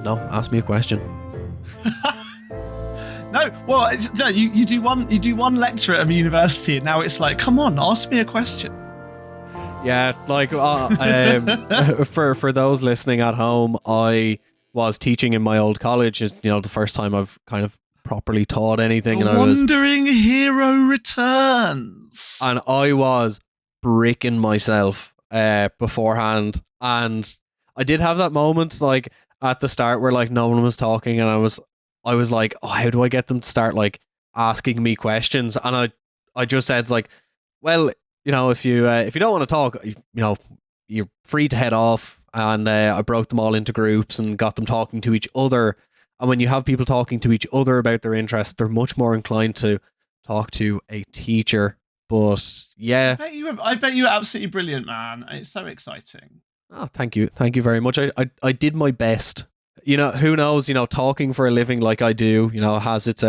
no, ask me a question. No, well, you do one lecture at a university, and now it's like, come on, ask me a question. Yeah, like for those listening at home, I was teaching in my old college. It's, the first time I've kind of properly taught anything, The Wandering Hero returns, and I was bricking myself beforehand, and I did have that moment like at the start where like no one was talking, and I was like, oh, how do I get them to start like asking me questions? And I just said like, well, if you don't want to talk, you're free to head off. And I broke them all into groups and got them talking to each other. And when you have people talking to each other about their interests, they're much more inclined to talk to a teacher. But yeah, I bet you were absolutely brilliant, man. It's so exciting. Oh, thank you very much. I did my best. Who knows? Talking for a living like I do, has its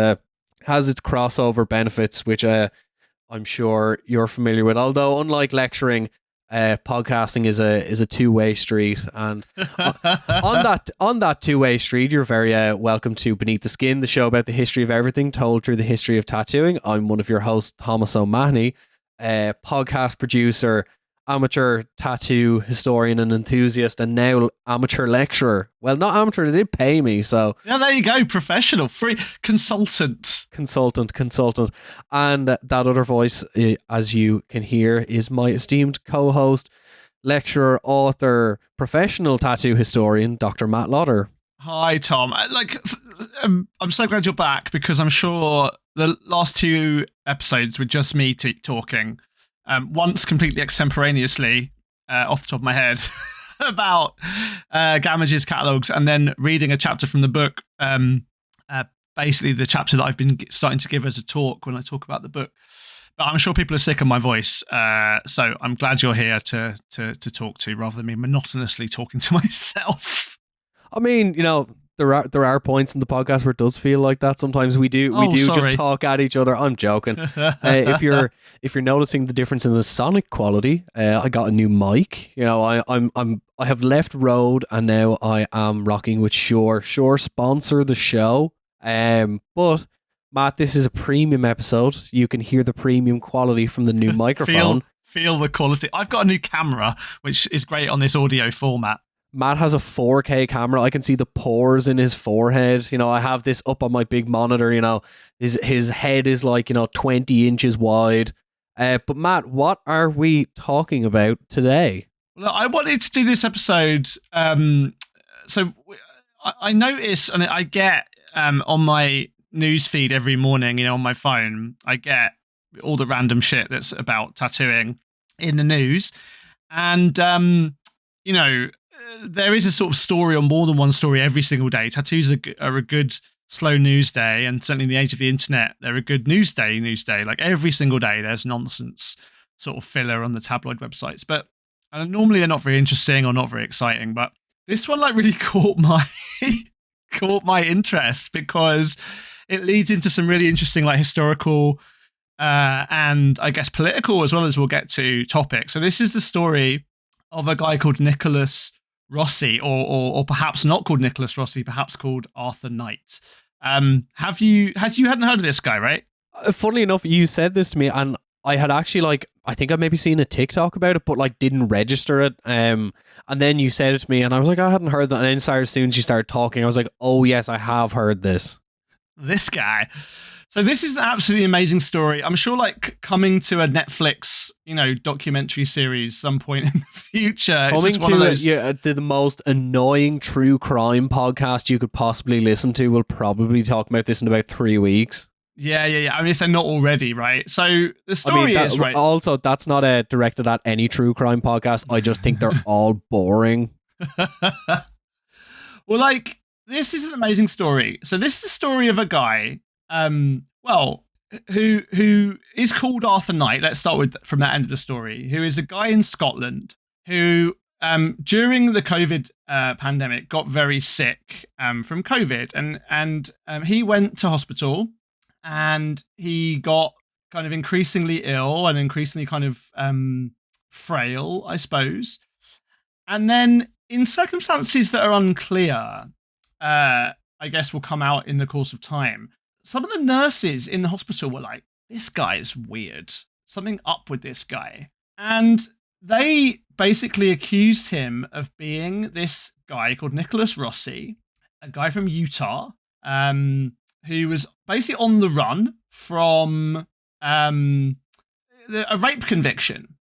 crossover benefits, which I'm sure you're familiar with. Although, unlike lecturing, podcasting is a two-way street, and on that two-way street, you're very welcome to Beneath the Skin, the show about the history of everything told through the history of tattooing. I'm one of your hosts, Thomas O'Mahony, podcast producer, amateur tattoo historian and enthusiast, and now amateur lecturer. Well, not amateur, they did pay me, so yeah, there you go. Professional, free consultant. And that other voice, as you can hear, is my esteemed co-host, lecturer, author, professional tattoo historian, Dr. Matt Lauder. Hi, Tom. I'm so glad you're back, because I'm sure the last two episodes were just me talking. Once completely extemporaneously, off the top of my head, about Gamage's catalogues, and then reading a chapter from the book, basically the chapter that I've been starting to give as a talk when I talk about the book. But I'm sure people are sick of my voice, so I'm glad you're here to talk to, rather than me monotonously talking to myself. I mean, there are points in the podcast where it does feel like that. Sometimes we do just talk at each other. I'm joking. If you're noticing the difference in the sonic quality, I got a new mic. I have left Rode, and now I am rocking with Shure. Shure sponsor the show. But Matt, this is a premium episode. You can hear the premium quality from the new microphone. Feel the quality. I've got a new camera, which is great on this audio format. Matt has a 4K camera. I can see the pores in his forehead. I have this up on my big monitor. His head is like 20 inches wide. But Matt, what are we talking about today? Well, I wanted to do this episode. So I notice, and I get on my news feed every morning, on my phone, I get all the random shit that's about tattooing in the news, and there is a sort of story, or more than one story, every single day. Tattoos are a good slow news day, and certainly in the age of the internet, they're a good news day. Like every single day, there's nonsense sort of filler on the tabloid websites. But normally they're not very interesting or not very exciting. But this one like really caught my interest, because it leads into some really interesting like historical and I guess political, as well as we'll get to, topics. So this is the story of a guy called Nicholas Rossi, or perhaps not called Nicholas Rossi, perhaps called Arthur Knight. You hadn't heard of this guy, right? Funnily enough, you said this to me, and I had actually I think I'd maybe seen a TikTok about it, but didn't register it. And then you said it to me, and I was like, I hadn't heard that. And then as soon as you started talking, I was like, oh yes, I have heard this. This guy. So this is an absolutely amazing story. I'm sure coming to a Netflix, documentary series some point in the future. Coming to the most annoying true crime podcast you could possibly listen to. We'll probably talk about this in about 3 weeks. Yeah. I mean, if they're not already, right? So the story is, right? Also, that's not directed at any true crime podcast. I just think they're all boring. Well, this is an amazing story. So this is the story of a guy, who is called Arthur Knight. Let's start from that end of the story. Who is a guy in Scotland who, during the COVID pandemic, got very sick from COVID, and he went to hospital, and he got kind of increasingly ill and increasingly kind of frail, I suppose. And then, in circumstances that are unclear, I guess will come out in the course of time. Some of the nurses in the hospital were like, this guy is weird. Something up with this guy. And they basically accused him of being this guy called Nicholas Rossi, a guy from Utah, who was basically on the run from a rape conviction.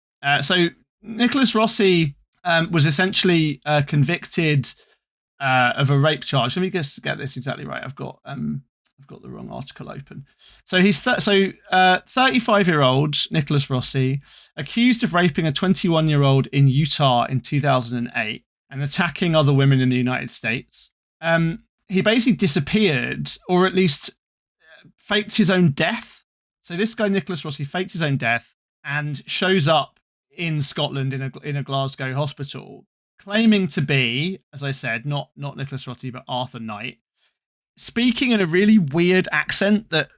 So Nicholas Rossi was essentially convicted of a rape charge. Let me just get this exactly right. I've got the wrong article open. So he's 35-year-old Nicholas Rossi, accused of raping a 21-year-old in Utah in 2008 and attacking other women in the United States. He basically disappeared, or at least faked his own death. So this guy Nicholas Rossi faked his own death and shows up in Scotland in a Glasgow hospital, claiming to be, as I said, not Nicholas Rossi, but Arthur Knight, speaking in a really weird accent that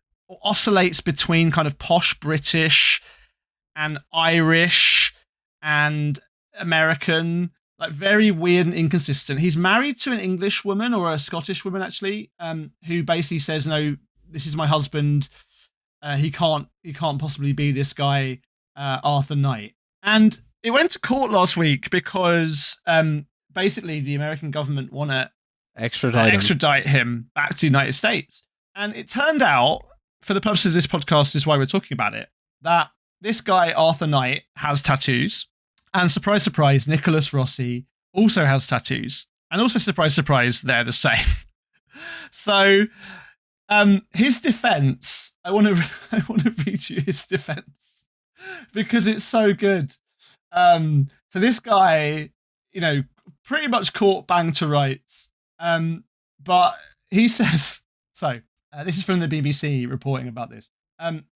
oscillates between kind of posh British and Irish and American, like very weird and inconsistent. He's married to an English woman, or a Scottish woman actually, who basically says, no, this is my husband. He can't possibly be this guy, Arthur Knight. And it went to court last week because basically the American government want to extradite him back to the United States. And it turned out, for the purposes of this podcast, is why we're talking about it, that this guy, Arthur Knight, has tattoos. And surprise, surprise, Nicholas Rossi also has tattoos. And also, surprise, surprise, they're the same. So his defense, I want to read you his defense because it's so good. So this guy, pretty much caught bang to rights. But he says, this is from the BBC reporting about this.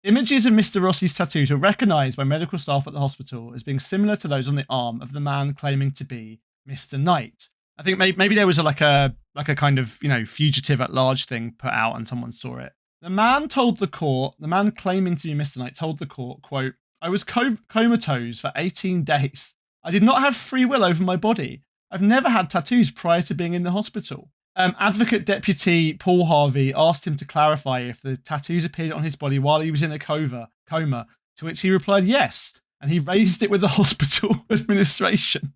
Images of Mr. Rossi's tattoos were recognised by medical staff at the hospital as being similar to those on the arm of the man claiming to be Mr. Knight. I think maybe there was a kind of, fugitive at large thing put out and someone saw it. The man claiming to be Mr. Knight told the court, quote, I was comatose for 18 days. I did not have free will over my body. I've never had tattoos prior to being in the hospital. Advocate Deputy Paul Harvey asked him to clarify if the tattoos appeared on his body while he was in a coma, to which he replied yes, and he raised it with the hospital administration.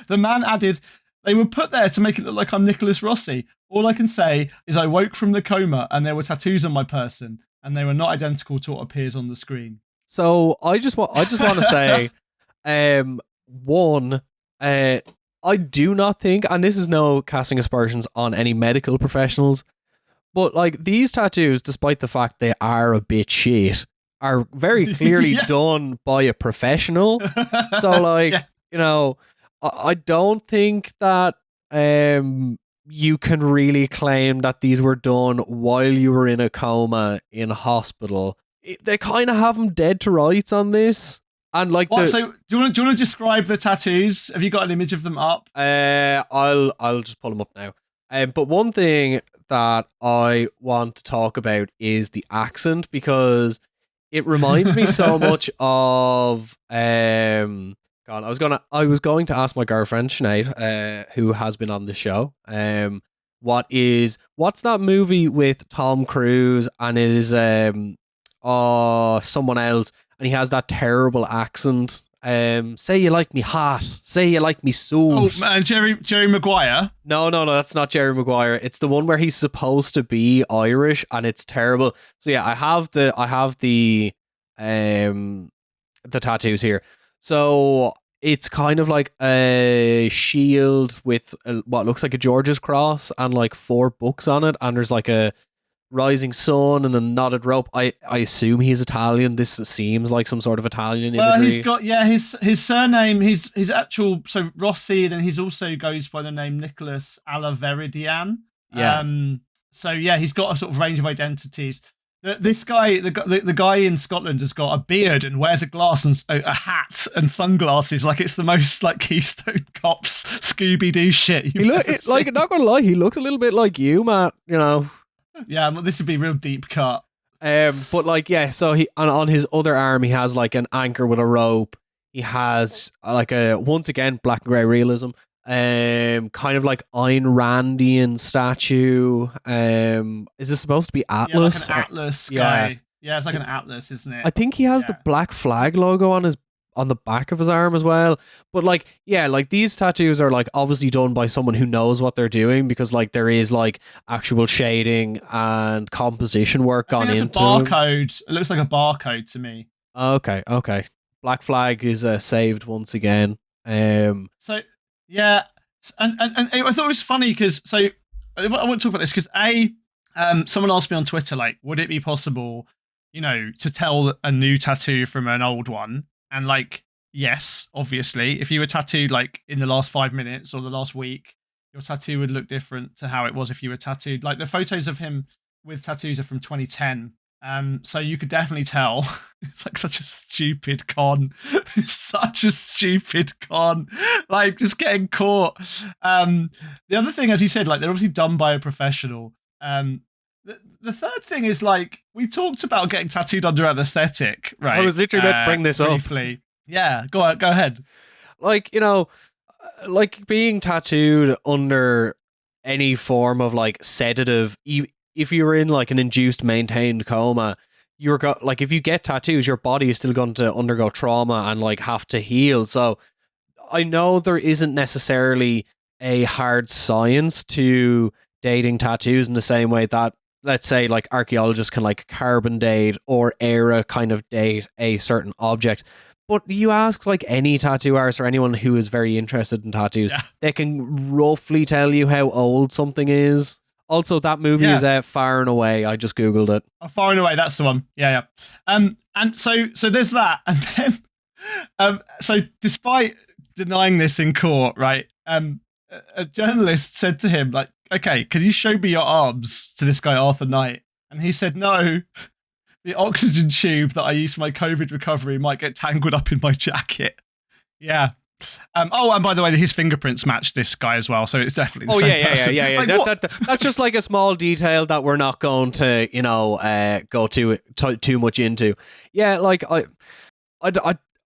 The man added, they were put there to make it look like I'm Nicholas Rossi. All I can say is I woke from the coma and there were tattoos on my person, and they were not identical to what appears on the screen. So I just want to say, one, I do not think, and this is no casting aspersions on any medical professionals, but like these tattoos, despite the fact they are a bit shit, are very clearly done by a professional. So like, I don't think that you can really claim that these were done while you were in a coma in hospital. They kind of have them dead to rights on this. And like, so do you want to describe the tattoos? Have you got an image of them up? I'll just pull them up now. But one thing that I want to talk about is the accent, because it reminds me so much of God. I was going to ask my girlfriend Sinead, who has been on the show, what's that movie with Tom Cruise, and it is someone else, and he has that terrible accent. Say you like me hot. Say you like me soft. Oh, Jerry Maguire. No, that's not Jerry Maguire. It's the one where he's supposed to be Irish, and it's terrible. So yeah, I have the tattoos here. So it's kind of like a shield with what looks like a George's cross and like 4 books on it, and there's like a rising sun and a knotted rope. I assume he's Italian. This seems like some sort of Italian imagery. Well, he's got his surname, his actual, so Rossi. Then he's also goes by the name Nicholas Alaveridian. Yeah. So yeah, he's got a sort of range of identities. This guy, the guy in Scotland, has got a beard and wears a glass and a hat and sunglasses, like it's the most like Keystone Cops Scooby Doo shit. Like, not gonna lie, he looks a little bit like you, Matt. Yeah, well, this would be real deep cut. But like, yeah, so he on his other arm he has like an anchor with a rope. He has like a, once again, black and grey realism, kind of like Ayn Randian statue. Is this supposed to be Yeah, like an Atlas? Atlas Yeah, guy. Yeah, it's like I, an Atlas, isn't I it? think he has the Yeah. black flag logo on the back of his arm as well. But like, yeah, like these tattoos are like obviously done by someone who knows what they're doing because like there is like actual shading and composition work I think gone that's a into them. barcode. It looks like a barcode to me. Okay, okay. Black flag is saved once again. So yeah, and I thought it was funny because I want to talk about this because someone asked me on Twitter like, would it be possible, to tell a new tattoo from an old one? And like, yes, obviously, if you were tattooed like in the last 5 minutes or the last week, your tattoo would look different to how it was if you were tattooed. Like the photos of him with tattoos are from 2010. So you could definitely tell. It's like such a stupid con. It's such a stupid con. Like just getting caught. The other thing, as you said, like they're obviously done by a professional. The third thing is like we talked about getting tattooed under anesthetic, I right? was literally about to bring this up. Briefly. Yeah, go ahead. Like, like being tattooed under any form of like sedative, if you were in like an induced maintained coma, you're got like if you get tattoos, your body is still going to undergo trauma and like have to heal. So I know there isn't necessarily a hard science to dating tattoos in the same way that let's say like archaeologists can like carbon date or era kind of date a certain object. But you ask like any tattoo artist or anyone who is very interested in tattoos, Yeah. they can roughly tell you how old something is. Also, that movie is Far and Away. I just googled it. Oh, Far and Away, that's the one. Yeah. And so there's that, and then, so despite denying this in court, right? A journalist said to him, like, "Okay, can you show me your arms?" To this guy Arthur Knight, and he said, "No, the oxygen tube that I use for my COVID recovery might get tangled up in my jacket." Yeah. Oh, and by the way, his fingerprints match this guy as well, so it's definitely the same person. Yeah. Like, That's just like a small detail that we're not going to, go too much into. Yeah, like I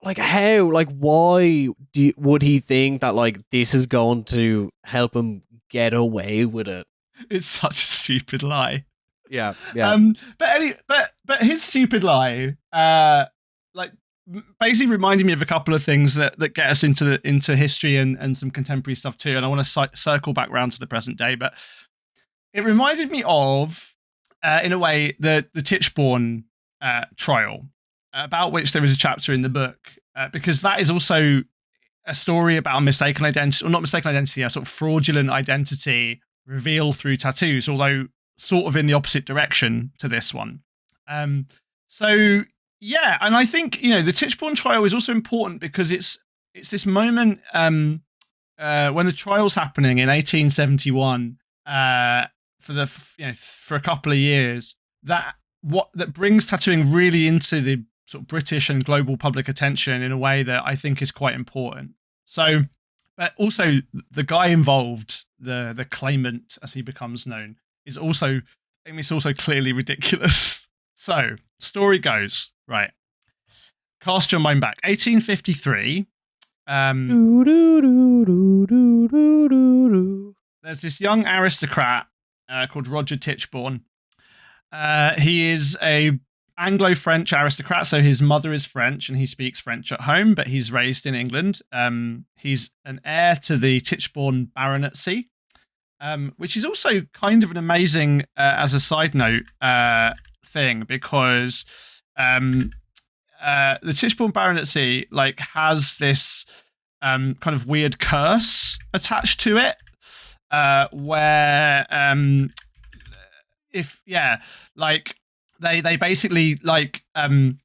like how, like why would he think that like this is going to help him get away with it? It's such a stupid lie. Yeah. But his stupid lie, like basically reminded me of a couple of things that get us into history and some contemporary stuff too. And I want to circle back round to the present day, but it reminded me of, in a way, the Tichborne trial, about which there is a chapter in the book, because that is also a story about a mistaken identity, or not mistaken identity, a sort of fraudulent identity revealed through tattoos, although sort of in the opposite direction to this one. So yeah, and I think the Tichborne trial is also important because it's this moment when the trial's happening in 1871, for a couple of years, that brings tattooing really into the sort of British and global public attention in a way that I think is quite important. So, but also the guy involved, the claimant as he becomes known, is also, it's also clearly ridiculous. So, story goes, right. Cast your mind back. 1853. There's this young aristocrat called Roger Tichborne. He is a Anglo-French aristocrat, so his mother is French and he speaks French at home, but he's raised in England. He's an heir to the Tichborne baronetcy, which is also kind of an amazing, as a side note, thing, because the Tichborne baronetcy like has this kind of weird curse attached to it, where they basically like in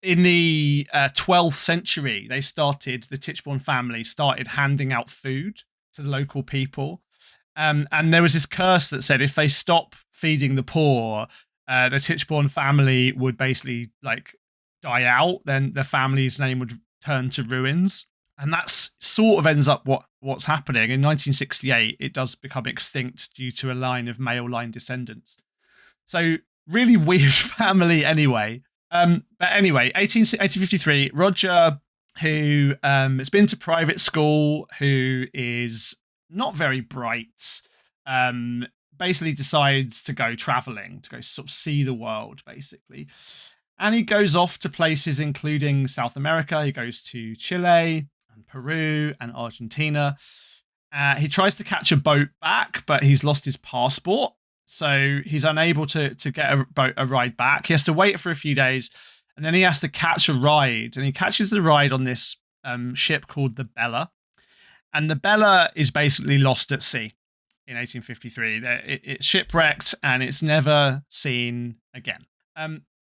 the 12th century the Tichborne family started handing out food to the local people, and there was this curse that said if they stop feeding the poor, the Tichborne family would basically like die out, then the family's name would turn to ruins. And that's sort of ends up what's happening. In 1968, it does become extinct due to a line of male line descendants. So really weird family anyway. But anyway, 1853, Roger, who has been to private school, who is not very bright, basically decides to go traveling, to go sort of see the world, basically. And he goes off to places including South America. He goes to Chile and Peru and Argentina. He tries to catch a boat back, but he's lost his passport. So he's unable to get a ride back. He has to wait for a few days, and then he has to catch a ride. And he catches the ride on this ship called the Bella. And the Bella is basically lost at sea in 1853. It's shipwrecked, and it's never seen again.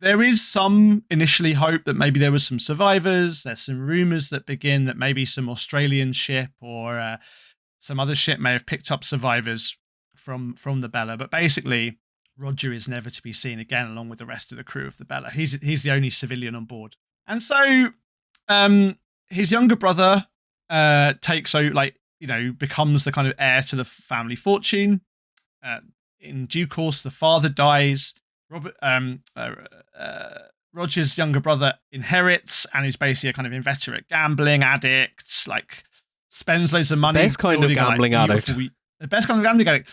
There is some initially hope that maybe there was some survivors. There's some rumors that begin that maybe some Australian ship or some other ship may have picked up survivors from the Bella. But basically, Roger is never to be seen again, along with the rest of the crew of the Bella. He's the only civilian on board. And so his younger brother becomes the kind of heir to the family fortune. In due course, the father dies. Roger's younger brother inherits and is basically a kind of inveterate gambling addict, like spends loads of money. Best kind of gambling addict. The best kind of gambling addict.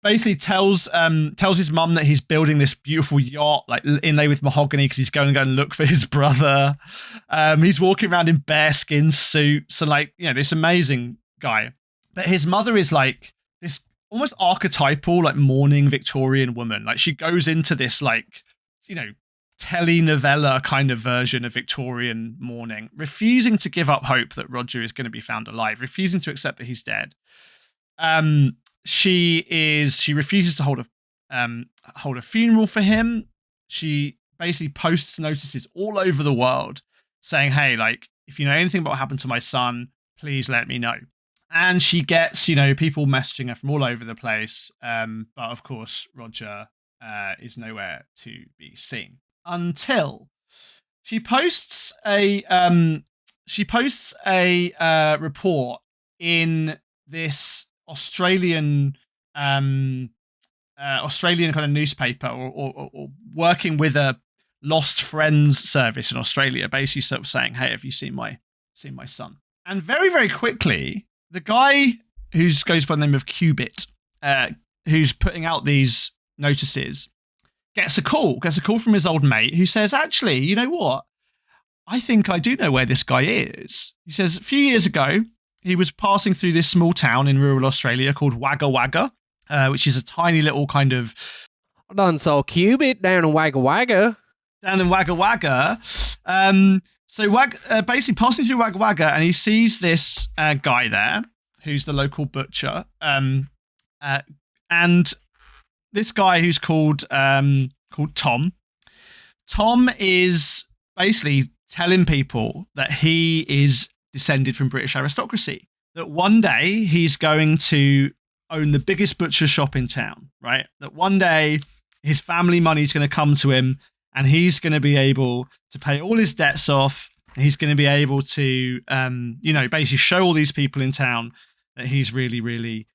Basically tells his mum that he's building this beautiful yacht, like inlaid with mahogany, because he's going to go and look for his brother. He's walking around in bearskin suits and this amazing guy. But his mother is like this almost archetypal, like mourning Victorian woman. Like she goes into this telenovela kind of version of Victorian mourning, refusing to give up hope that Roger is going to be found alive, refusing to accept that he's dead. She refuses to hold a funeral for him. She basically posts notices all over the world saying, "Hey, if you know anything about what happened to my son, please let me know." And she gets, people messaging her from all over the place. But of course, Roger is nowhere to be seen until she posts a report in this Australian kind of newspaper or working with a lost friends service in Australia, basically sort of saying, "Hey, have you seen my son?" And very, very quickly, the guy who goes by the name of Cubit, who's putting out these notices, gets a call from his old mate who says, "Actually, you know what? I think I do know where this guy is." He says, a few years ago, he was passing through this small town in rural Australia called Wagga Wagga, which is a tiny little kind of... I done saw Cubit down in Wagga Wagga. So basically passing through Wagga Wagga, and he sees this guy there who's the local butcher. And this guy who's called Tom. Tom is basically telling people that he is descended from British aristocracy, that one day he's going to own the biggest butcher shop in town, right? That one day his family money is going to come to him and he's going to be able to pay all his debts off. And he's going to be able to, basically show all these people in town that he's really, really,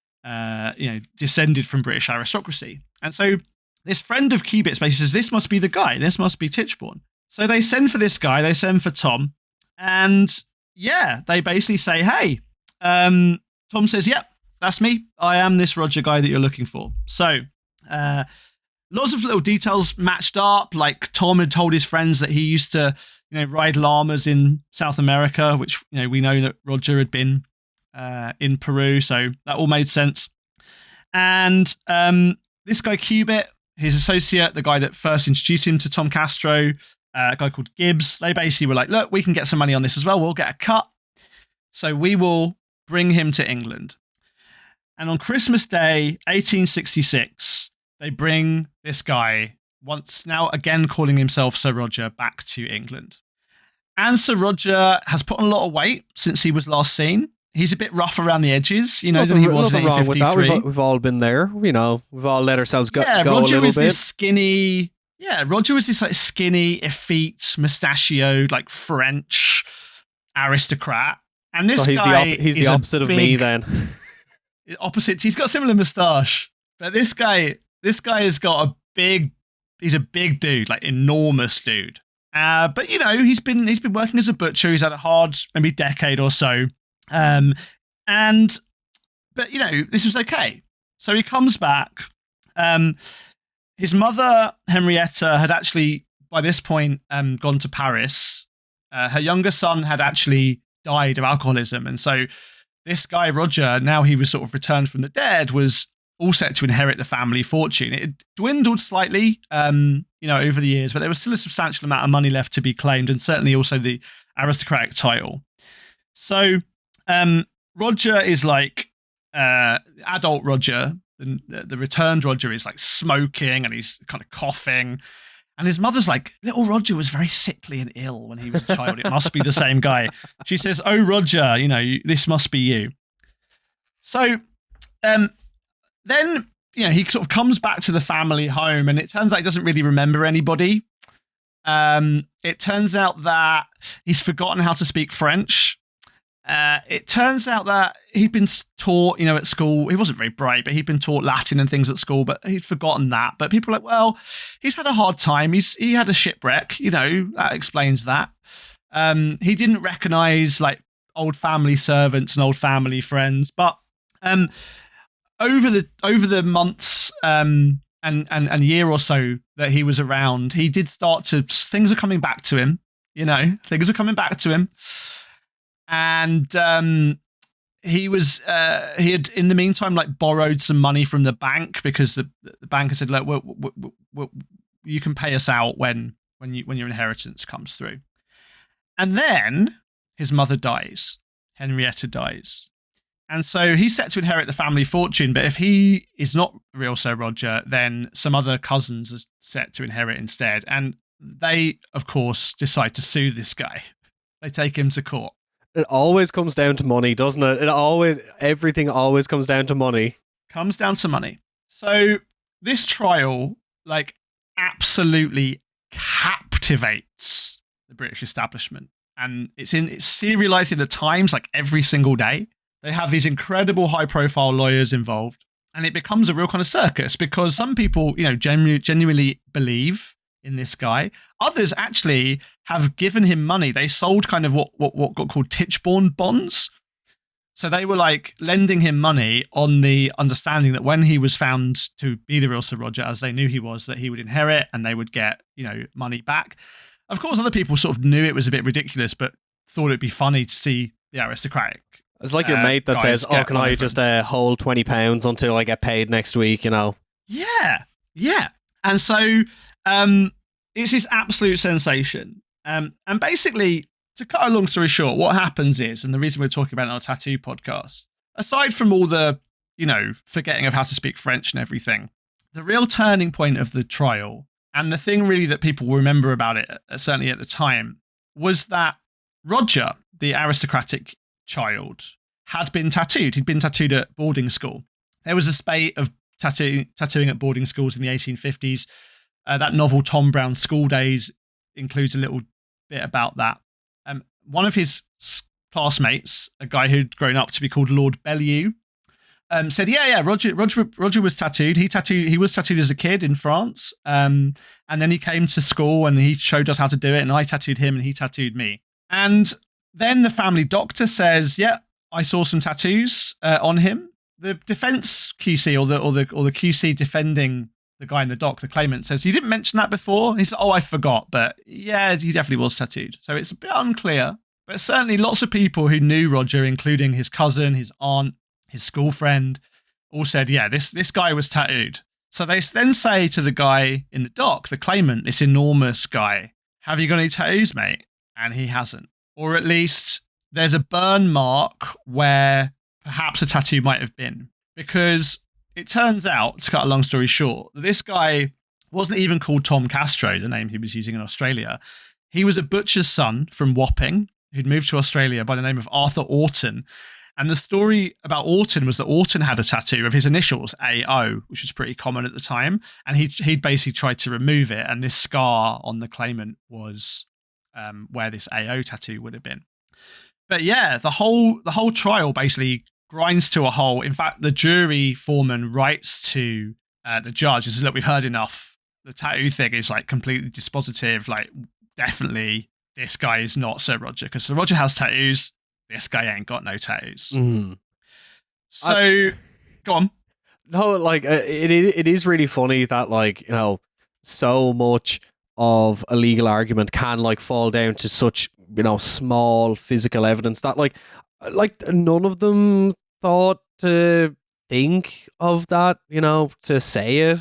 descended from British aristocracy. And so this friend of Cubit's basically says, "This must be the guy. This must be Tichborne." So they send for this guy. They send for Tom. And yeah, they basically say, "Hey," Tom says, "Yep, that's me. I am this Roger guy that you're looking for." So lots of little details matched up. Like Tom had told his friends that he used to, ride llamas in South America, which, we know that Roger had been in Peru. So that all made sense. And this guy, Cubit, his associate, the guy that first introduced him to Tom Castro, a guy called Gibbs, they basically were like, "Look, we can get some money on this as well. We'll get a cut. So we will bring him to England." And on Christmas Day, 1866, they bring this guy, once now again calling himself Sir Roger, back to England. And Sir Roger has put on a lot of weight since he was last seen. He's a bit rough around the edges, than he was in 1853. Wrong with that. We've all been there. We've all let ourselves go Roger a little was bit. This skinny. Yeah, Roger was this skinny, effete, mustachioed, French aristocrat. And this guy he's the opposite of me then. Opposite. He's got a similar moustache, but this guy has got he's a big dude, enormous dude. But he's been working as a butcher. He's had a hard maybe decade or so, but this was okay. So he comes back. His mother Henrietta had actually by this point gone to Paris. Her younger son had actually died of alcoholism, and so this guy Roger, now he was sort of returned from the dead, was all set to inherit the family fortune. It had dwindled slightly, over the years, but there was still a substantial amount of money left to be claimed, and certainly also the aristocratic title. So Roger is like adult Roger. The returned Roger is like smoking and he's kind of coughing. And his mother's like, little Roger was very sickly and ill when he was a child. It must be the same guy. She says, oh, Roger, this must be you. So then, he sort of comes back to the family home and it turns out he doesn't really remember anybody. It turns out that he's forgotten how to speak French. It turns out that he'd been taught, at school. He wasn't very bright, but he'd been taught Latin and things at school, but he'd forgotten that. But people are like, well, he's had a hard time. He had a shipwreck, that explains that. He didn't recognize like old family servants and old family friends, but over the months and year or so that he was around, he did start to, things are coming back to him, things are coming back to him. And he had in the meantime like borrowed some money from the bank because the bank had said, look, you can pay us out when your inheritance comes through. And then his mother dies, Henrietta dies. And so he's set to inherit the family fortune, but if he is not real Sir Roger, then some other cousins are set to inherit instead. And they, of course, decide to sue this guy. They take him to court. It always comes down to money, doesn't it? Everything always comes down to money. Comes down to money. So this trial, like, absolutely captivates the British establishment. And it's serialized in the Times like every single day. They have these incredible high-profile lawyers involved. And it becomes a real kind of circus because some people, genuinely believe in this guy. Others actually have given him money. They sold kind of what got called Tichborne bonds. So they were like lending him money on the understanding that when he was found to be the real Sir Roger, as they knew he was, that he would inherit and they would get, money back. Of course, other people sort of knew it was a bit ridiculous, but thought it'd be funny to see the aristocratic. It's like your mate that says, oh, can I just hold £20 until I get paid next week, Yeah. And so it's this absolute sensation. And basically, to cut a long story short, what happens is, and the reason we're talking about it on our tattoo podcast, aside from all the, forgetting of how to speak French and everything, the real turning point of the trial, and the thing really that people remember about it, certainly at the time, was that Roger, the aristocratic child, had been tattooed. He'd been tattooed at boarding school. There was a spate of tattooing at boarding schools in the 1850s. That novel, Tom Brown's School Days, includes a little bit about that. One of his classmates, a guy who'd grown up to be called Lord Bellew, said, Roger was tattooed. He was tattooed as a kid in France. And then he came to school and he showed us how to do it. And I tattooed him and he tattooed me. And then the family doctor says, yeah, I saw some tattoos on him. The defense QC or the QC defending the guy in the dock, the claimant, says, you didn't mention that before? And he said, oh, I forgot. But yeah, he definitely was tattooed. So it's a bit unclear. But certainly lots of people who knew Roger, including his cousin, his aunt, his school friend, all said, yeah, this guy was tattooed. So they then say to the guy in the dock, the claimant, this enormous guy, have you got any tattoos, mate? And he hasn't. Or at least there's a burn mark where perhaps a tattoo might have been. Because it turns out, to cut a long story short, that this guy wasn't even called Tom Castro, the name he was using in Australia. He was a butcher's son from Wapping who'd moved to Australia by the name of Arthur Orton. And the story about Orton was that Orton had a tattoo of his initials, AO, which was pretty common at the time. And he'd basically tried to remove it. And this scar on the claimant was where this AO tattoo would have been. But yeah, the whole trial basically grinds to a halt. In fact, the jury foreman writes to the judge and says, look, we've heard enough. The tattoo thing is like completely dispositive. Like, definitely this guy is not Sir Roger, because Sir Roger has tattoos. This guy ain't got no tattoos. Mm. So, go on. No, like it is really funny that, like, so much of a legal argument can like fall down to such, small physical evidence that like none of them thought to think of that, to say it.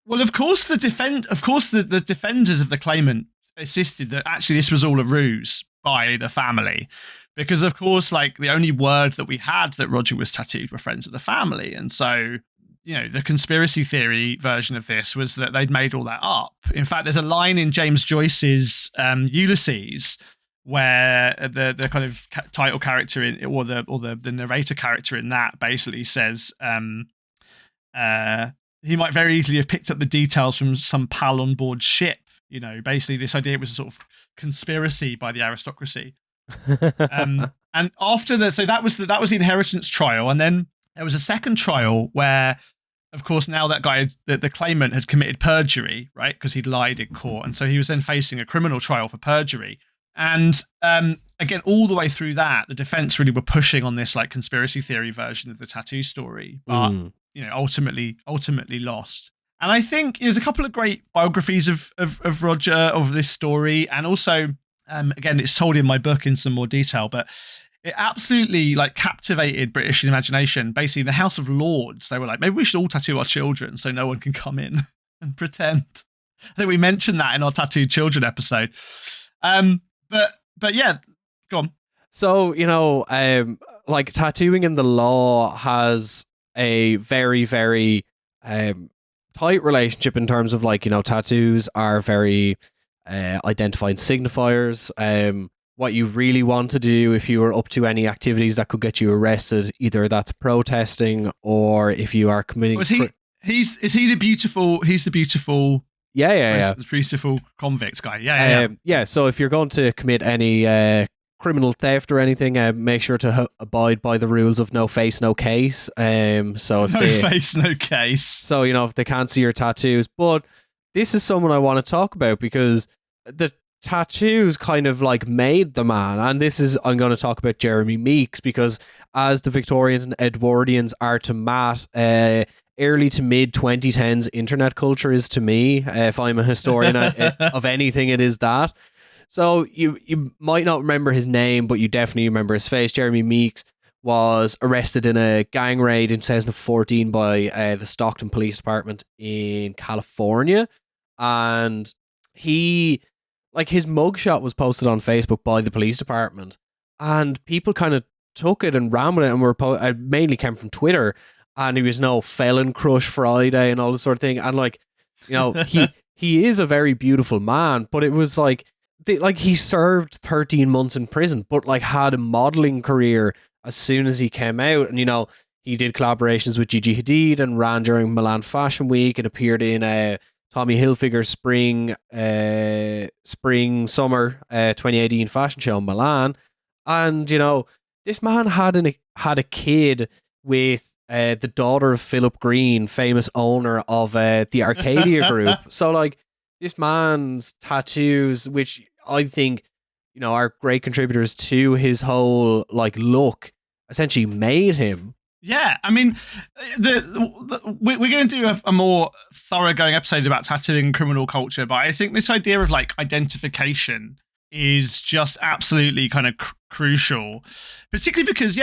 Well, of course, the defenders of the claimant insisted that actually this was all a ruse by the family, because of course, like, the only word that we had that Roger was tattooed were friends of the family, and so, the conspiracy theory version of this was that they'd made all that up. In fact, there's a line in James Joyce's Ulysses where the kind of title character or the narrator character in that basically says, he might very easily have picked up the details from some pal on board ship. Basically this idea was a sort of conspiracy by the aristocracy. And after so that was the inheritance trial, and then there was a second trial where, of course, now that guy, the claimant, had committed perjury, right? Because he'd lied in court, and so he was then facing a criminal trial for perjury. And again, all the way through that, the defense really were pushing on this like conspiracy theory version of the tattoo story, but ultimately lost. And I think there's a couple of great biographies of Roger, of this story, and also again, it's told in my book in some more detail, but it absolutely like captivated British imagination. Basically, in the House of Lords, they were like, maybe we should all tattoo our children so no one can come in and pretend. I think we mentioned that in our Tattooed Children episode. But yeah, go on. So, like, tattooing in the law has a very, very tight relationship in terms of, like, tattoos are very identifying signifiers. What you really want to do if you are up to any activities that could get you arrested, either that's protesting or if you are committing. He's the beautiful Yeah. beautiful convict guy. Yeah. So if you're going to commit any criminal theft or anything, make sure to abide by the rules of no face, no case. So if face, no case. So if they can't see your tattoos, but this is someone I want to talk about because the tattoos kind of like made the man, and I'm going to talk about Jeremy Meeks, because as the Victorians and Edwardians are to Matt, early to mid 2010s internet culture is to me. If I'm a historian of anything, it is that. So you might not remember his name, but you definitely remember his face. Jeremy Meeks was arrested in a gang raid in 2014 by the Stockton Police Department in California, and his mugshot was posted on Facebook by the police department, and people kind of took it and ran with it, and it mainly came from Twitter, and he was felon crush Friday and all this sort of thing, and he is a very beautiful man, but it was he served 13 months in prison, but had a modeling career as soon as he came out, and he did collaborations with Gigi Hadid and ran during Milan Fashion Week and appeared in Tommy Hilfiger's spring-summer 2018 fashion show in Milan. And, this man had a kid with the daughter of Philip Green, famous owner of the Arcadia Group. So, this man's tattoos, which I think, are great contributors to his whole, look, essentially made him. Yeah, I mean, we're going to do a more thoroughgoing episode about tattooing and criminal culture, but I think this idea of identification is just absolutely kind of crucial, particularly because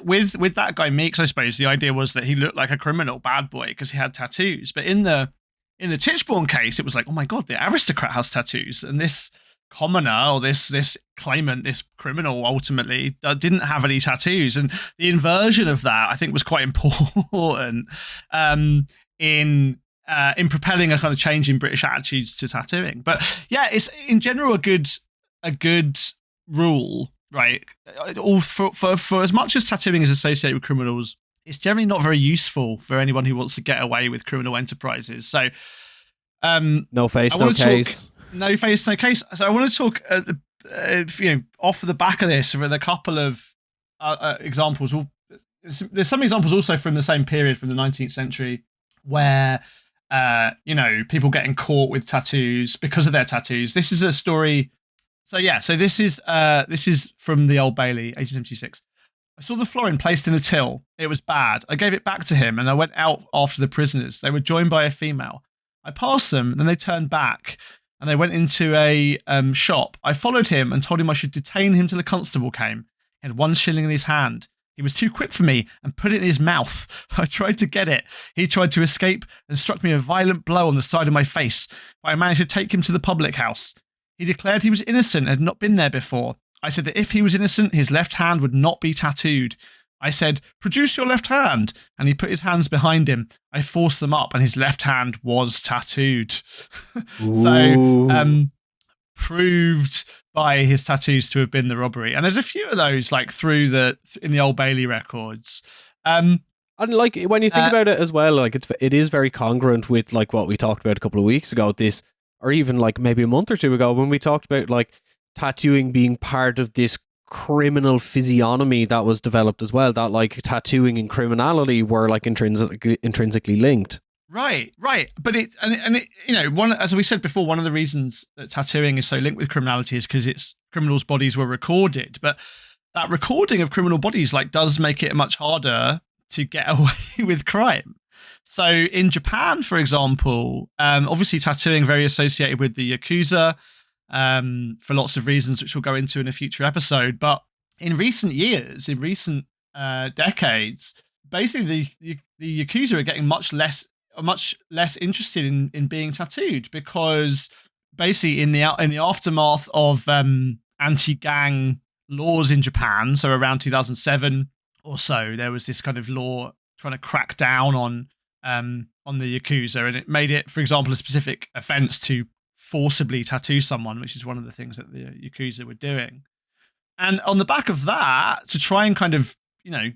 with that guy Meeks, I suppose the idea was that he looked like a criminal bad boy because he had tattoos. But in the Tichborne case, it was like, oh my god, the aristocrat has tattoos, and this commoner or this claimant, this criminal, ultimately didn't have any tattoos. And the inversion of that, I think, was quite important in propelling a kind of change in British attitudes to tattooing. But yeah, it's in general a good rule, right? All for as much as tattooing is associated with criminals, it's generally not very useful for anyone who wants to get away with criminal enterprises. So no face, no case. No face, no case. So I want to talk, off the back of this with a couple of examples. There's some examples also from the same period, from the 19th century, where people getting caught with tattoos because of their tattoos. This is a story. So this is from the Old Bailey, 1876. I saw the florin placed in a till. It was bad. I gave it back to him and I went out after the prisoners. They were joined by a female. I passed them, then they turned back and they went into a shop. I followed him and told him I should detain him till the constable came. He had 1 shilling in his hand. He was too quick for me and put it in his mouth. I tried to get it. He tried to escape and struck me a violent blow on the side of my face, but I managed to take him to the public house. He declared he was innocent and had not been there before. I said that if he was innocent, his left hand would not be tattooed. I said, "Produce your left hand." And he put his hands behind him. I forced them up and his left hand was tattooed. So, proved by his tattoos to have been the robbery. And there's a few of those like in the Old Bailey records. And like when you think about it as well, like it is very congruent with like what we talked about a couple of weeks ago, this, or even like maybe a month or two ago when we talked about like tattooing being part of this criminal physiognomy that was developed as well, that like tattooing and criminality were like intrinsically linked. Right. But as we said before, one of the reasons that tattooing is so linked with criminality is because its criminals' bodies were recorded. But that recording of criminal bodies like does make it much harder to get away with crime. So in Japan, for example, obviously tattooing very associated with the Yakuza for lots of reasons, which we'll go into in a future episode. But in recent years, in recent decades, basically the Yakuza are getting much less interested in being tattooed, because basically in the aftermath of anti-gang laws in Japan, so around 2007 or so, there was this kind of law trying to crack down on the Yakuza, and it made it, for example, a specific offense to forcibly tattoo someone, which is one of the things that the Yakuza were doing. And on the back of that, to try and kind of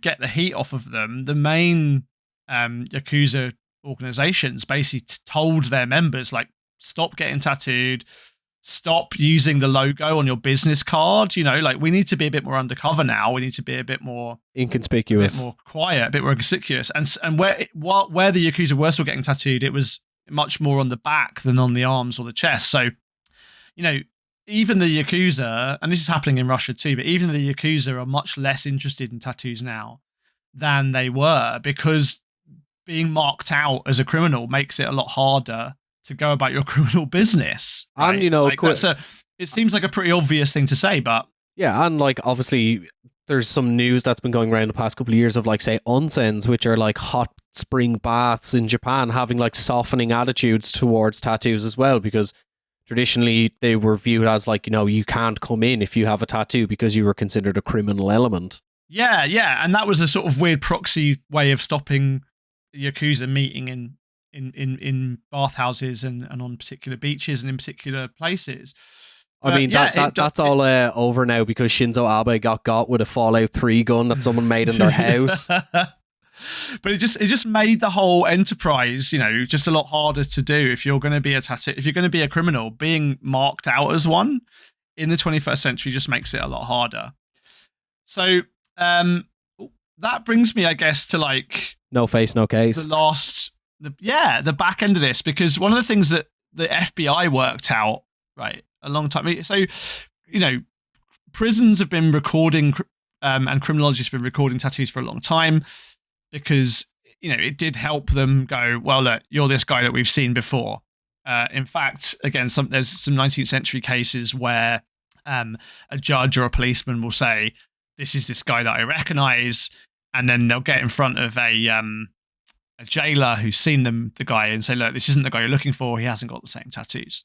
get the heat off of them, the main Yakuza organizations basically told their members, like, stop getting tattooed, stop using the logo on your business card. Like, we need to be a bit more undercover now. We need to be a bit more inconspicuous, a bit more quiet, a bit more conspicuous. And where the Yakuza were still getting tattooed, it was much more on the back than on the arms or the chest. So, even the Yakuza, and this is happening in Russia too, but even the Yakuza are much less interested in tattoos now than they were, because being marked out as a criminal makes it a lot harder to go about your criminal business. Right? And it seems like a pretty obvious thing to say, but yeah, and like obviously there's some news that's been going around the past couple of years of like, say, onsens, which are like hot spring baths in Japan, having like softening attitudes towards tattoos as well, because traditionally they were viewed as like, you can't come in if you have a tattoo because you were considered a criminal element. Yeah, and that was a sort of weird proxy way of stopping Yakuza meeting in bathhouses and on particular beaches and in particular places. I mean, that's all over now because Shinzo Abe got with a Fallout 3 gun that someone made in their house. But it just made the whole enterprise, just a lot harder to do. If you're going to be if you're going to be a criminal, being marked out as one in the 21st century just makes it a lot harder. So that brings me, I guess, to like no face, no case. The back end of this, because one of the things that the FBI worked out, right, a long time. So, prisons have been recording and criminologists have been recording tattoos for a long time, because, it did help them go, well, look, you're this guy that we've seen before. In fact, again, there's some 19th century cases where a judge or a policeman will say, this is this guy that I recognize, and then they'll get in front of a jailer who's seen the guy and say, look, this isn't the guy you're looking for. He hasn't got the same tattoos.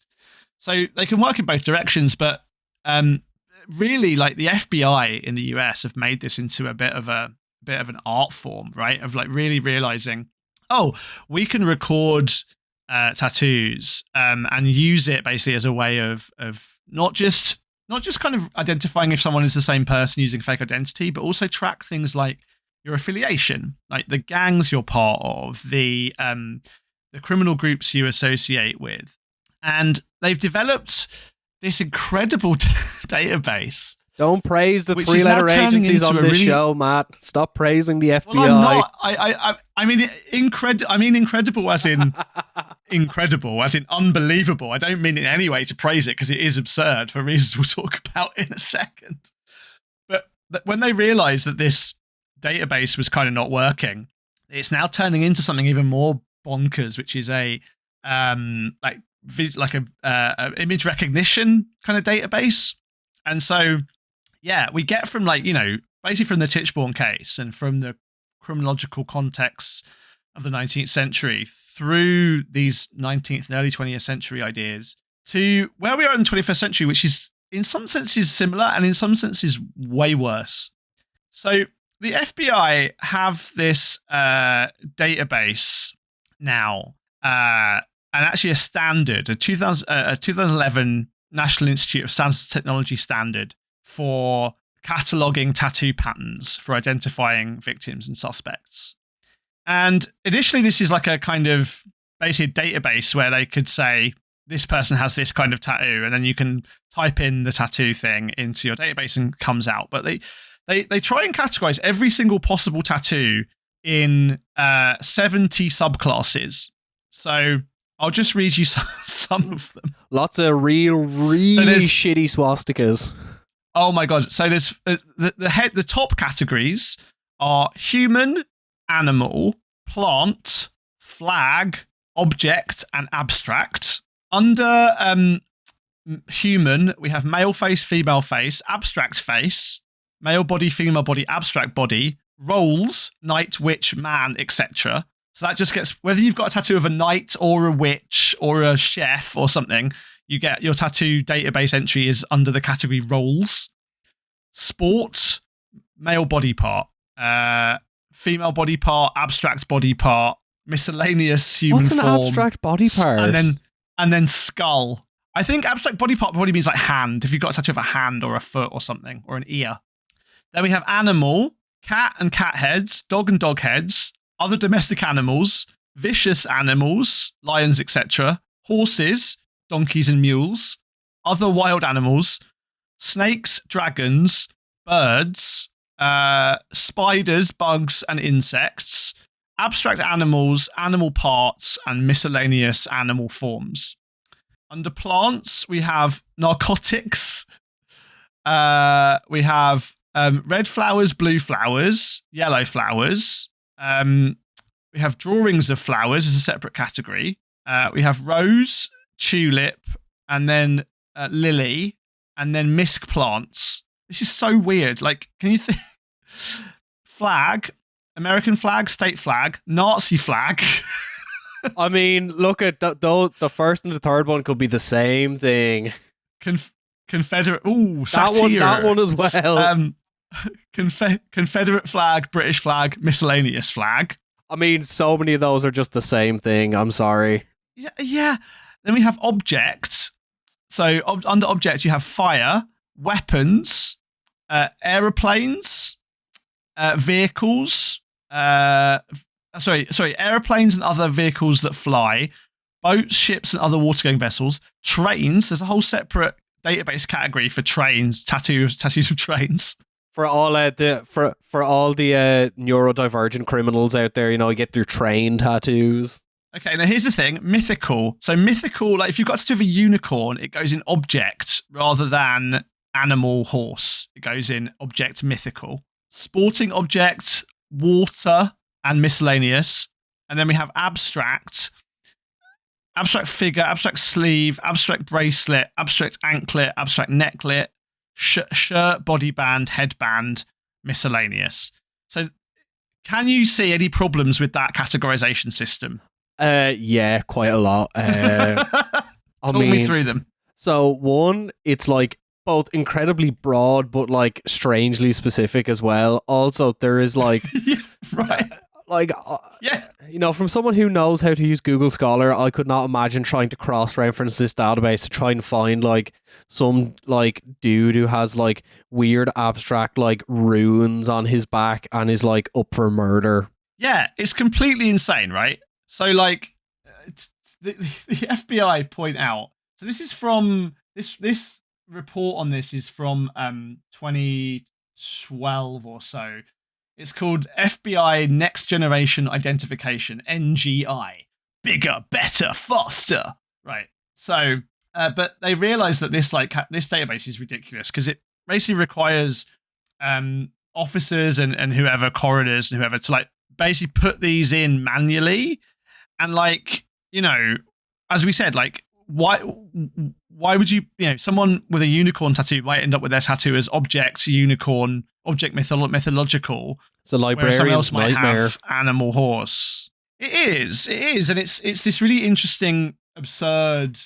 So they can work in both directions, but really, like, the FBI in the US have made this into a bit of an art form, right? Of like really realizing, we can record tattoos and use it basically as a way of not just kind of identifying if someone is the same person using fake identity, but also track things like your affiliation, like the gangs you're part of, the criminal groups you associate with. And they've developed this incredible database. Don't praise the which is now three-letter turning agencies into on a this really- show, Matt. Stop praising the FBI. Well, I'm not. I mean, incredible as in incredible, as in unbelievable. I don't mean in any way to praise it because it is absurd for reasons we'll talk about in a second. But when they realised that this database was kind of not working, it's now turning into something even more bonkers, which is a image recognition kind of database. And so, yeah, we get from basically from the Tichborne case and from the criminological contexts of the 19th century through these 19th and early 20th century ideas to where we are in the 21st century, which is in some senses similar and in some senses way worse. So the FBI have this database now, and actually a standard, a 2011 National Institute of Standards and Technology standard for cataloging tattoo patterns for identifying victims and suspects. And initially, this is like a kind of basically a database where they could say, this person has this kind of tattoo, and then you can type in the tattoo thing into your database and it comes out. But they try and categorize every single possible tattoo in 70 subclasses. So I'll just read you some of them. Lots of really shitty swastikas. Oh my god! So there's the top categories are human, animal, plant, flag, object, and abstract. Under human, we have male face, female face, abstract face, male body, female body, abstract body, roles, knight, witch, man, etc. So that just gets, whether you've got a tattoo of a knight or a witch or a chef or something, you get your tattoo database entry is under the category roles. Sport, male body part, female body part, abstract body part, miscellaneous human form. What's an abstract body part? And then skull. I think abstract body part probably means like hand, if you've got a tattoo of a hand or a foot or something, or an ear. Then we have animal, cat and cat heads, dog and dog heads, other domestic animals, vicious animals, lions, etc., horses, donkeys and mules, other wild animals, snakes, dragons, birds, spiders, bugs, and insects, abstract animals, animal parts, and miscellaneous animal forms. Under plants, we have narcotics. We have red flowers, blue flowers, yellow flowers. We have drawings of flowers as a separate category. We have rose, tulip, and then lily, and then misc plants. This is so weird. Like, can you think? Flag, American flag, state flag, Nazi flag. I mean, look at the first and the third one could be the same thing. Confederate. Ooh, satire. That one as well. Confederate flag, British flag, miscellaneous flag. I mean, so many of those are just the same thing. I'm sorry. Yeah. Then we have objects. So under objects, you have fire, weapons, aeroplanes, vehicles. Aeroplanes and other vehicles that fly, boats, ships, and other water-going vessels, trains. There's a whole separate database category for trains, tattoos of trains. For all the neurodivergent criminals out there, get their train tattoos. Okay, now here's the thing: mythical. So mythical, like if you've got a tattoo of a unicorn, it goes in object rather than animal, horse. It goes in object mythical. Sporting object, water, and miscellaneous. And then we have abstract figure, abstract sleeve, abstract bracelet, abstract anklet, abstract necklet, shirt, body band, headband, miscellaneous. So can you see any problems with that categorization system? Yeah, quite a lot. Talk me through them. So one, it's like both incredibly broad but like strangely specific as well. Also, there is like yeah, right. From someone who knows how to use Google Scholar, I could not imagine trying to cross-reference this database to try and find like some like dude who has like weird abstract like runes on his back and is like up for murder. Yeah, it's completely insane, right? So like the FBI point out. So this is from this report on this is from 2012 or so. It's called FBI Next Generation Identification, NGI. Bigger, better, faster. Right. So, but they realized that this this database is ridiculous because it basically requires officers and whoever, coroners and whoever, to like basically put these in manually. And like, you know, as we said, like, why would you know, someone with a unicorn tattoo might end up with their tattoo as object unicorn, object mythological. It's a librarian's someone else might nightmare. have animal horse. It is, and it's this really interesting, absurd,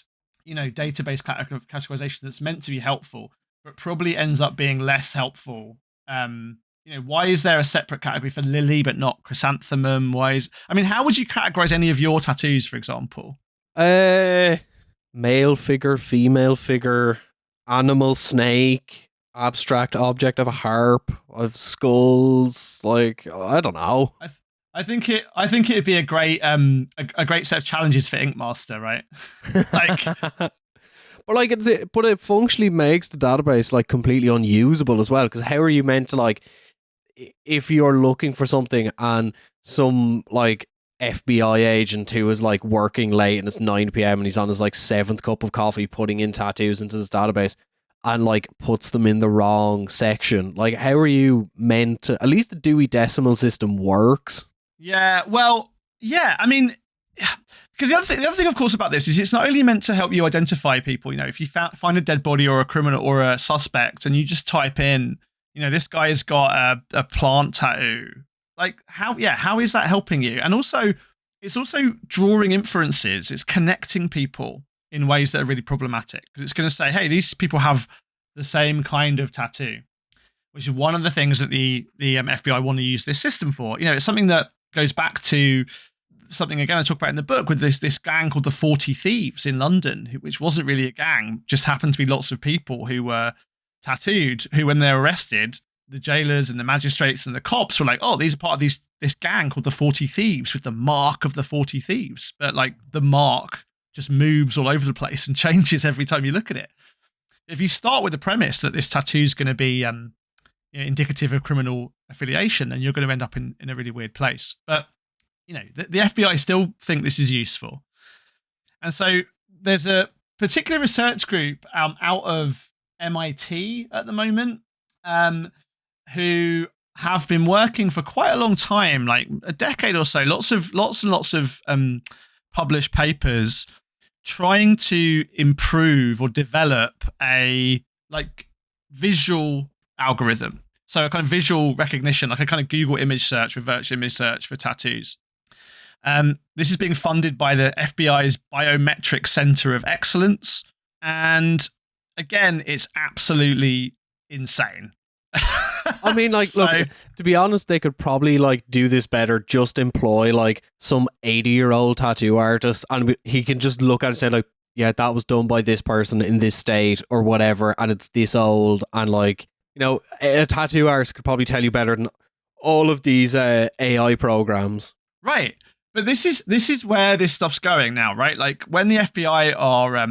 you know, database categorization that's meant to be helpful, but probably ends up being less helpful. You know, why is there a separate category for lily but not chrysanthemum? How would you categorize any of your tattoos, for example? Male figure, female figure, animal, snake, abstract object of a harp, of skulls. Like, I don't know. I think it'd be a great set of challenges for Ink Master, right? Like, but it functionally makes the database like completely unusable as well. Because how are you meant to, like, if you're looking for something and some like FBI agent who is like working late and it's 9 p.m. and he's on his like 7th cup of coffee putting in tattoos into this database and like puts them in the wrong section, like, how are you meant to? At least the Dewey Decimal System works. Yeah, well, yeah, I mean, because the other thing, of course, about this is it's not only meant to help you identify people. You know, if you find a dead body or a criminal or a suspect and you just type in, you know, this guy's got a plant tattoo, like, how is that helping you? And also, it's also drawing inferences. It's connecting people in ways that are really problematic, because it's going to say, hey, these people have the same kind of tattoo, which is one of the things that the FBI want to use this system for. You know, it's something that goes back to something, again, I talk about in the book, with this gang called the 40 Thieves in London, which wasn't really a gang, just happened to be lots of people who were tattooed, who, when they're arrested, the jailers and the magistrates and the cops were like, oh, these are part of this gang called the 40 Thieves with the mark of the 40 Thieves. But like, the mark just moves all over the place and changes every time you look at it. If you start with the premise that this tattoo is going to be indicative of criminal affiliation, then you're going to end up in a really weird place. But, you know, the FBI still think this is useful. And so there's a particular research group out of MIT at the moment, who have been working for quite a long time, like a decade or so, lots and lots of published papers trying to improve or develop a like visual algorithm. So a kind of visual recognition, like a kind of Google image search, reverse image search for tattoos. This is being funded by the FBI's Biometric Center of Excellence. And again, it's absolutely insane. I mean, like, look, to be honest, they could probably like do this better. Just employ like some 80-year-old tattoo artist, and he can just look at it and say like, yeah, that was done by this person in this state or whatever, and it's this old. And like, you know, a tattoo artist could probably tell you better than all of these AI programs. Right. But this is where this stuff's going now, right? Like, when the FBI are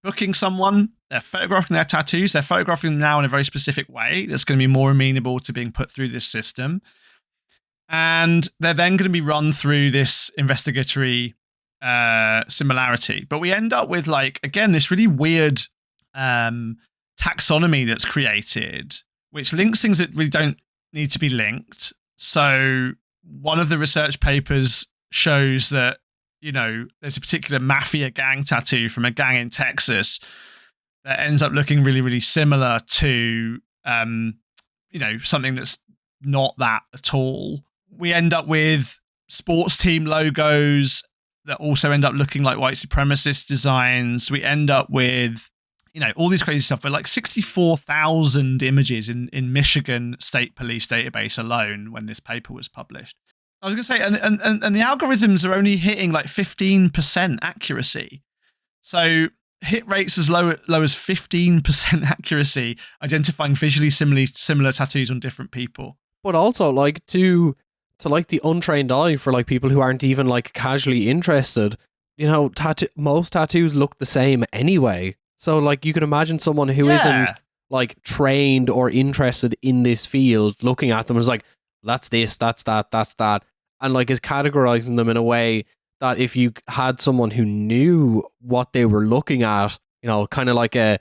booking someone, they're photographing their tattoos. They're photographing them now in a very specific way that's going to be more amenable to being put through this system. And they're then going to be run through this investigatory similarity. But we end up with, like, again, this really weird taxonomy that's created, which links things that really don't need to be linked. So one of the research papers shows that, you know, there's a particular mafia gang tattoo from a gang in Texas that ends up looking really, really similar to, you know, something that's not that at all. We end up with sports team logos that also end up looking like white supremacist designs. We end up with, you know, all these crazy stuff, but like 64,000 images in Michigan State Police database alone when this paper was published. I was going to say, and the algorithms are only hitting like 15% accuracy. So hit rates as low as 15% accuracy, identifying visually similar tattoos on different people. But also, like, to like the untrained eye, for like people who aren't even like casually interested, you know, most tattoos look the same anyway. So like you can imagine someone who Yeah. not like trained or interested in this field looking at them as like, that's this, that's that, that's that, and like is categorizing them in a way that if you had someone who knew what they were looking at, kind of like a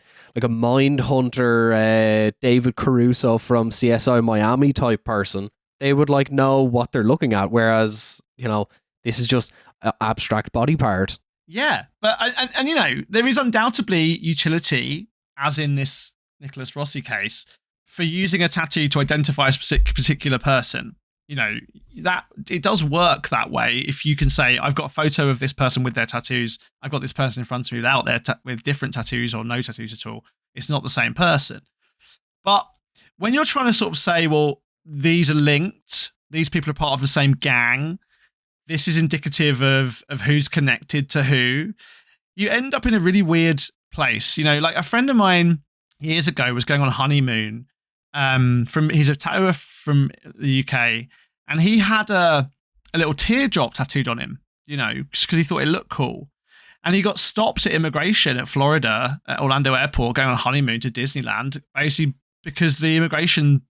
mind hunter, David Caruso from CSI Miami type person, they would like know what they're looking at. Whereas, this is just an abstract body part. Yeah, but and there is undoubtedly utility, as in this Nicholas Rossi case, for using a tattoo to identify a particular person. That it does work that way. If you can say, I've got a photo of this person with their tattoos, I've got this person in front of me without with different tattoos or no tattoos at all. It's not the same person. But when you're trying to sort of say, well, these are linked, these people are part of the same gang, this is indicative of who's connected to who, you end up in a really weird place. Like a friend of mine years ago was going on a honeymoon. He's a tattooer from the UK, and he had a little teardrop tattooed on him, just because he thought it looked cool. And he got stopped at immigration at Florida, at Orlando Airport, going on a honeymoon to Disneyland, basically because the immigration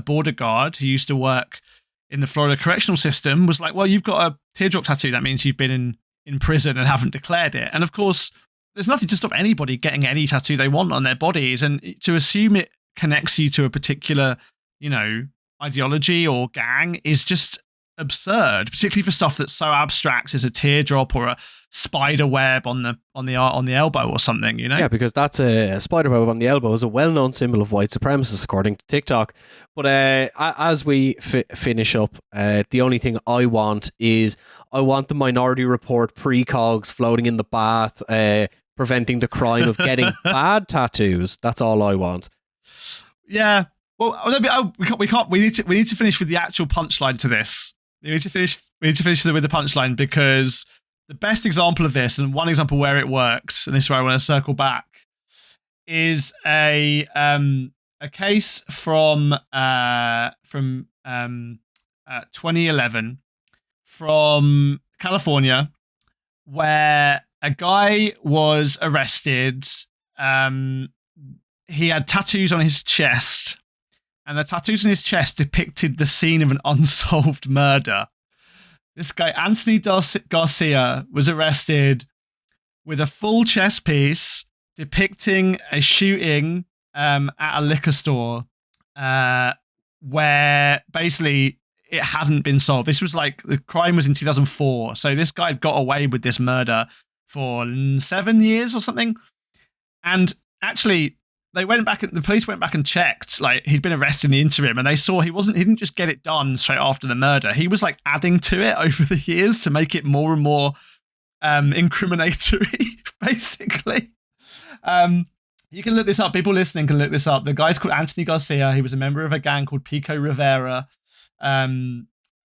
border guard who used to work in the Florida correctional system was like, well, you've got a teardrop tattoo. That means you've been in prison and haven't declared it. And of course, there's nothing to stop anybody getting any tattoo they want on their bodies. And to assume it connects you to a particular, ideology or gang is just absurd, particularly for stuff that's so abstract as a teardrop or a spider web on the elbow or something, Yeah, because that's a spider web on the elbow is a well-known symbol of white supremacists according to TikTok. But as we finish up, the only thing I want the Minority Report precogs floating in the bath, preventing the crime of getting bad tattoos. That's all I want. Yeah. Well, we can't. We need to finish with the actual punchline to this. We need to finish with the punchline, because the best example of this, and one example where it works, and this is where I want to circle back, is a case from 2011 from California, where a guy was arrested. He had tattoos on his chest, and the tattoos on his chest depicted the scene of an unsolved murder. This guy, Anthony Garcia, was arrested with a full chest piece depicting a shooting at a liquor store, where basically it hadn't been solved. This was like, the crime was in 2004. So this guy got away with this murder for 7 years or something. And actually, the police went back and checked, like, he'd been arrested in the interim, and they saw he didn't just get it done straight after the murder. He was like adding to it over the years to make it more and more incriminatory, basically. You can look this up. People listening can look this up. The guy's called Anthony Garcia. He was a member of a gang called Pico Rivera.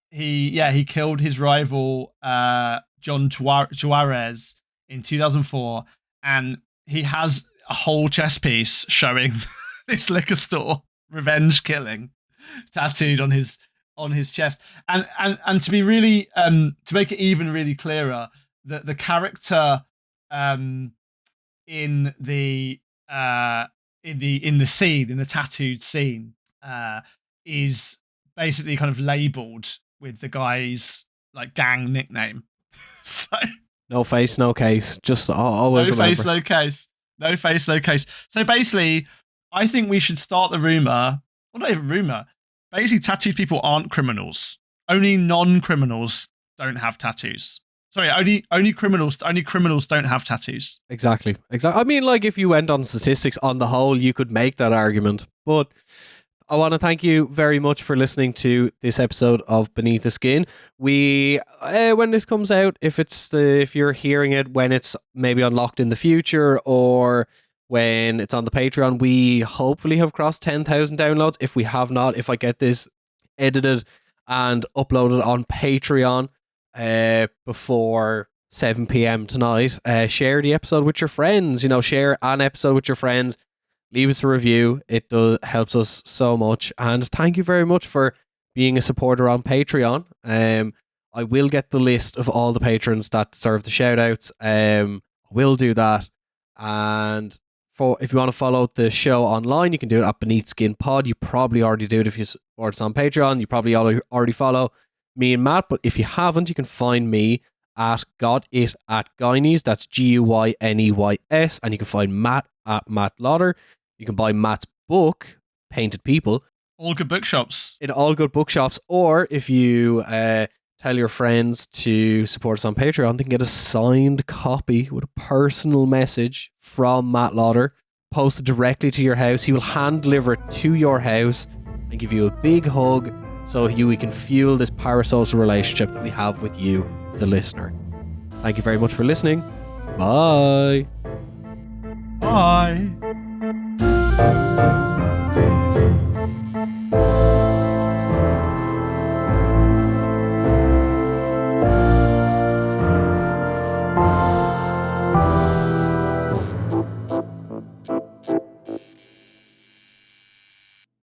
He killed his rival, John Juarez, in 2004, and he has a whole chest piece showing this liquor store revenge killing tattooed on his chest. And to be really to make it even really clearer, the character in the scene, in the tattooed scene, is basically kind of labeled with the guy's like gang nickname. So no face, no case. Just always no remember. Face, no case. No face, no case. So basically, I think we should start the rumor. Well, not even rumor. Basically, tattooed people aren't criminals. Only non-criminals don't have tattoos. Sorry, only criminals don't have tattoos. Exactly. I mean, like, if you went on statistics on the whole, you could make that argument. But I want to thank you very much for listening to this episode of Beneath the Skin. We, when this comes out, if you're hearing it when it's maybe unlocked in the future, or when it's on the Patreon, we hopefully have crossed 10,000 downloads. If we have not, if I get this edited and uploaded on Patreon before 7 p.m. tonight, share the episode with your friends. Share an episode with your friends. Leave us a review. It helps us so much. And thank you very much for being a supporter on Patreon. I will get the list of all the patrons that deserve the shout outs. We'll do that. And if you want to follow the show online, you can do it at Beneath Skin Pod. You probably already do it if you support us on Patreon. You probably already follow me and Matt, but if you haven't, you can find me at Got It at Guineys. That's GUYNEYS, and you can find Matt at Matt Lauder. You can buy Matt's book, Painted People, All good bookshops. in all good bookshops, or if you tell your friends to support us on Patreon, they can get a signed copy with a personal message from Matt Lauder posted directly to your house. He will hand deliver it to your house and give you a big hug so we can fuel this parasocial relationship that we have with you, the listener. Thank you very much for listening. Bye. Bye.